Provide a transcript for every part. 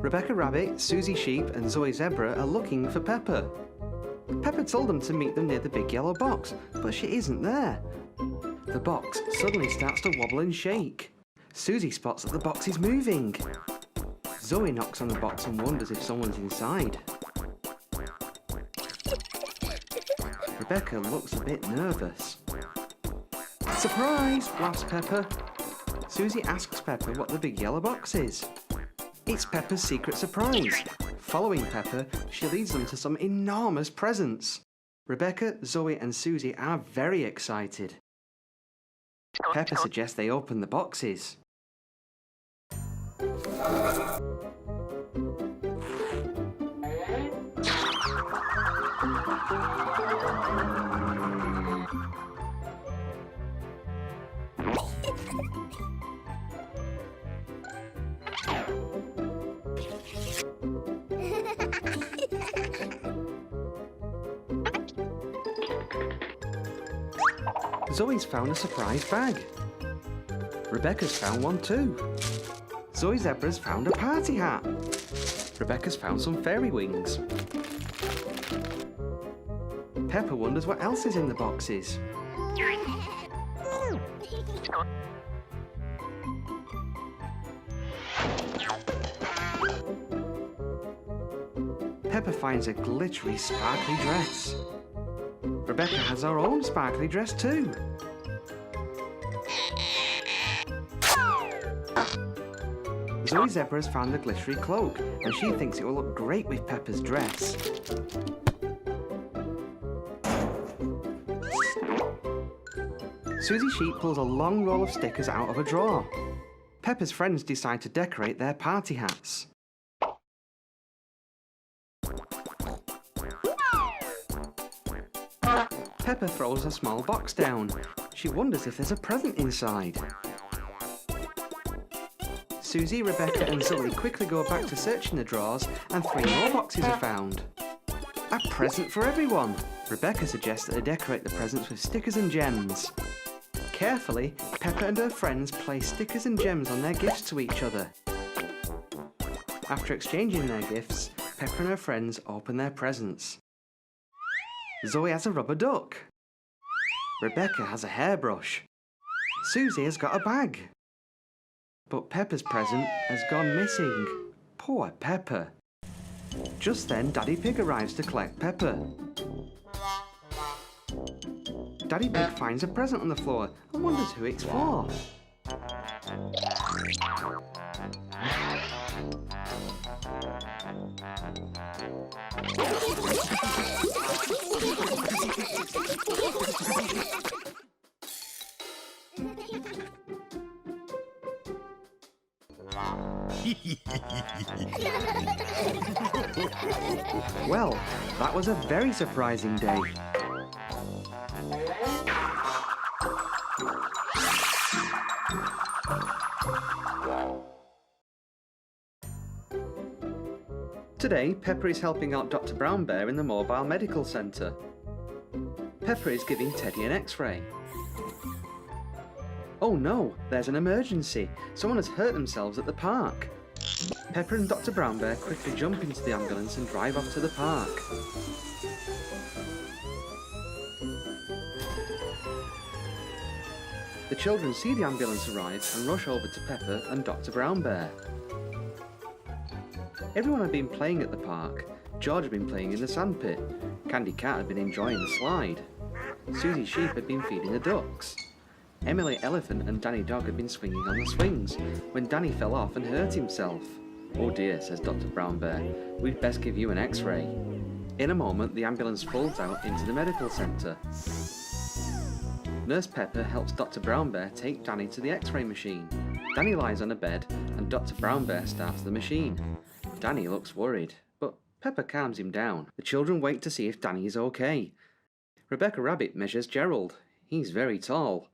Rebecca Rabbit, Suzy Sheep and Zoe Zebra are looking for Peppa. Peppa told them to meet them near the big yellow box, but she isn't there. The box suddenly starts to wobble and shake. Suzy spots that the box is moving. Zoe knocks on the box and wonders if someone's inside. Rebecca looks a bit nervous. Surprise! Laughs Peppa. Suzy asks Peppa what the big yellow box is. It's Peppa's secret surprise. Following Peppa, she leads them to some enormous presents. Rebecca, Zoe and Suzy are very excited. Peppa suggests they open the boxes. Zoe's found a surprise bag. Rebecca's found one too. Zoe Zebra's found a party hat. Rebecca's found some fairy wings. Peppa wonders what else is in the boxes. Peppa finds a glittery, sparkly dress. Rebecca has her own sparkly dress too. Zoe Zebra has found a glittery cloak and she thinks it will look great with Peppa's dress. Suzy Sheep pulls a long roll of stickers out of a drawer. Peppa's friends decide to decorate their party hats. Peppa throws a small box down. She wonders if there's a present inside. Suzy, Rebecca and Zoe quickly go back to searching the drawers and 3 more boxes are found. A present for everyone! Rebecca suggests that they decorate the presents with stickers and gems. Carefully, Peppa and her friends place stickers and gems on their gifts to each other. After exchanging their gifts, Peppa and her friends open their presents. Zoe has a rubber duck. Rebecca has a hairbrush. Suzy has got a bag. But Peppa's present has gone missing. Poor Peppa. Just then, Daddy Pig arrives to collect Peppa. Daddy Pig finds a present on the floor and wonders who it's for. Well, that was a very surprising day. Today, Peppa is helping out Dr. Brown Bear in the mobile medical centre. Peppa is giving Teddy an X-ray. Oh no, there's an emergency. Someone has hurt themselves at the park. Peppa and Dr. Brown Bear quickly jump into the ambulance and drive off to the park. The children see the ambulance arrive and rush over to Peppa and Dr. Brown Bear. Everyone had been playing at the park. George had been playing in the sandpit. Candy Cat had been enjoying the slide. Suzy Sheep had been feeding the ducks. Emily Elephant and Danny Dog had been swinging on the swings when Danny fell off and hurt himself. Oh dear, says Dr. Brown Bear, we'd best give you an X-ray. In a moment, the ambulance folds out into the medical centre. Nurse Peppa helps Dr. Brown Bear take Danny to the X-ray machine. Danny lies on a bed and Dr. Brown Bear starts the machine. Danny looks worried, but Peppa calms him down. The children wait to see if Danny is okay. Rebecca Rabbit measures Gerald. He's very tall.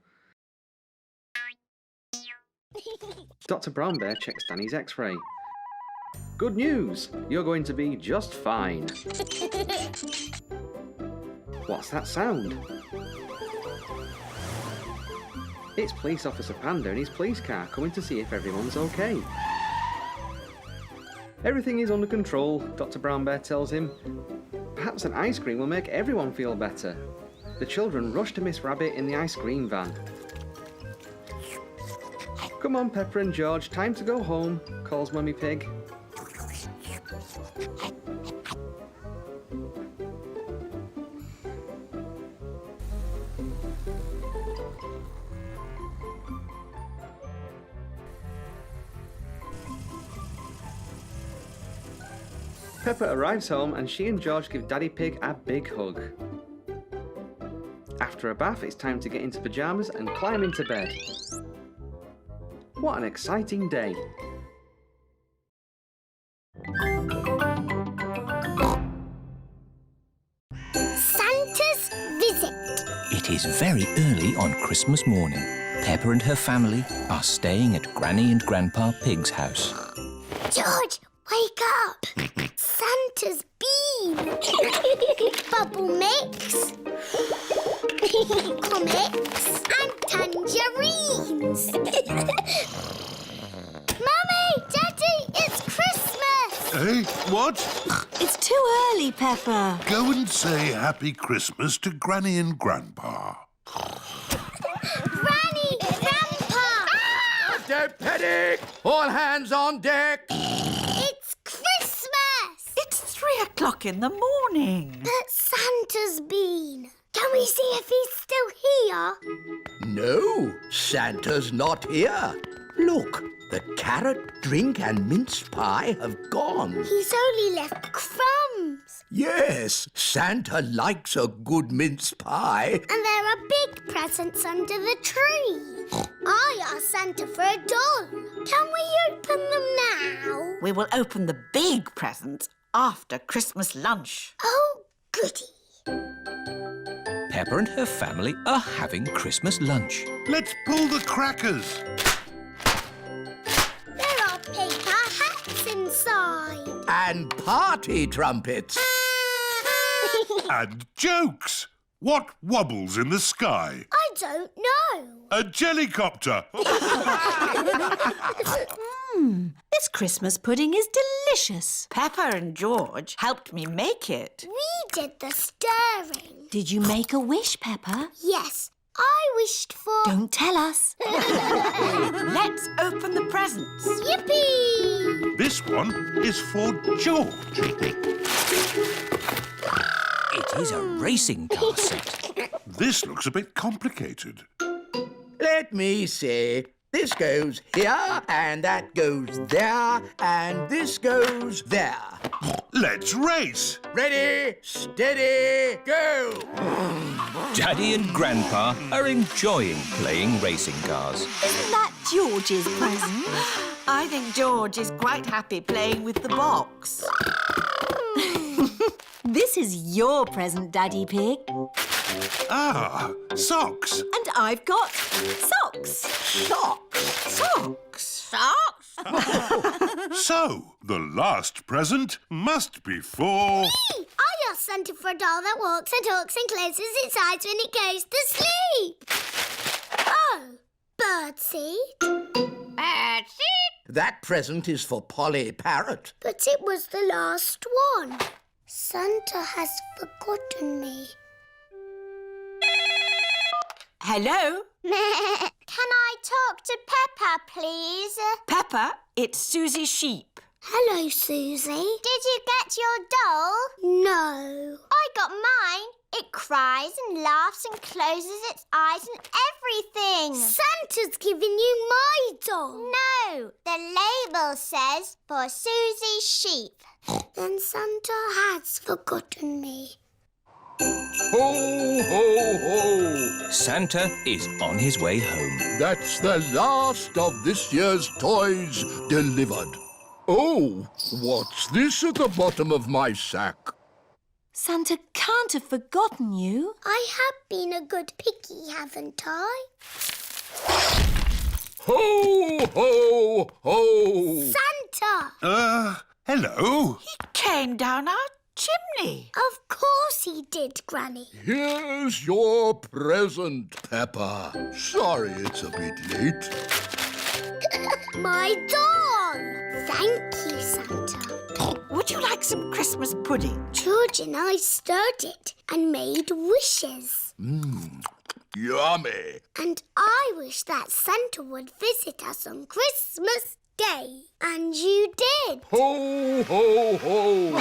Dr. Brown Bear checks Danny's X-ray. Good news! You're going to be just fine. What's that sound? It's Police Officer Panda in his police car coming to see if everyone's okay. Everything is under control, Dr. Brown Bear tells him. Perhaps an ice cream will make everyone feel better. The children rush to Miss Rabbit in the ice cream van. Come on, Peppa and George, time to go home, calls Mummy Pig. Peppa arrives home and she and George give Daddy Pig a big hug. After a bath, it's time to get into pyjamas and climb into bed. What an exciting day! Santa's visit. It is very early on Christmas morning. Peppa and her family are staying at Granny and Grandpa Pig's house. George, wake up! Santa's bean. Bubble mix. Comics and tangerines. Mummy! Daddy! It's Christmas! Eh? What? It's too early, Peppa. Go and say Happy Christmas to Granny and Grandpa. Granny! Grandpa! Don't panic! All hands on deck! It's Christmas! It's 3 o'clock in the morning. But Santa's been. Can we see if he's still here? No, Santa's not here. Look, the carrot, drink and mince pie have gone. He's only left crumbs. Yes, Santa likes a good mince pie. And there are big presents under the tree. I asked Santa for a doll. Can we open them now? We will open the big presents after Christmas lunch. Oh, goody. Peppa and her family are having Christmas lunch. Let's pull the crackers. There are paper hats inside. And party trumpets. And jokes. What wobbles in the sky? I don't know. A jellycopter. This Christmas pudding is delicious. Peppa and George helped me make it. We did the stirring. Did you make a wish, Peppa? Yes, I wished for... Don't tell us. Let's open the presents. Yippee! This one is for George. It is a racing car set. This looks a bit complicated. Let me see. This goes here, and that goes there, and this goes there. Let's race. Ready, steady, go! Daddy and Grandpa are enjoying playing racing cars. Isn't that George's present? I think George is quite happy playing with the box. This is your present, Daddy Pig. Ah, socks. And I've got socks. Socks! Socks. Socks? So, the last present must be for... I asked Santa for a doll that walks and talks and closes its eyes when it goes to sleep. Oh, birdseed. Birdseed? That present is for Polly Parrot. But it was the last one. Santa has forgotten me. Hello? Can I talk to Peppa, please? Peppa, it's Suzy Sheep. Hello, Susie. Did you get your doll? No. I got mine. It cries and laughs and closes its eyes and everything. Santa's given you my doll. No, the label says for Suzy Sheep. Then Santa has forgotten me. Ho, ho, ho! Santa is on his way home. That's the last of this year's toys delivered. Oh, what's this at the bottom of my sack? Santa can't have forgotten you. I have been a good piggy, haven't I? Ho, ho, ho! Santa! Hello. He came down our chimney. Of course he did, Granny. Here's your present, Peppa. Sorry it's a bit late. My doll! Thank you, Santa. like some Christmas pudding? George and I stirred it and made wishes. Yummy. And I wish that Santa would visit us on Christmas Day. And you did. Ho, ho, ho.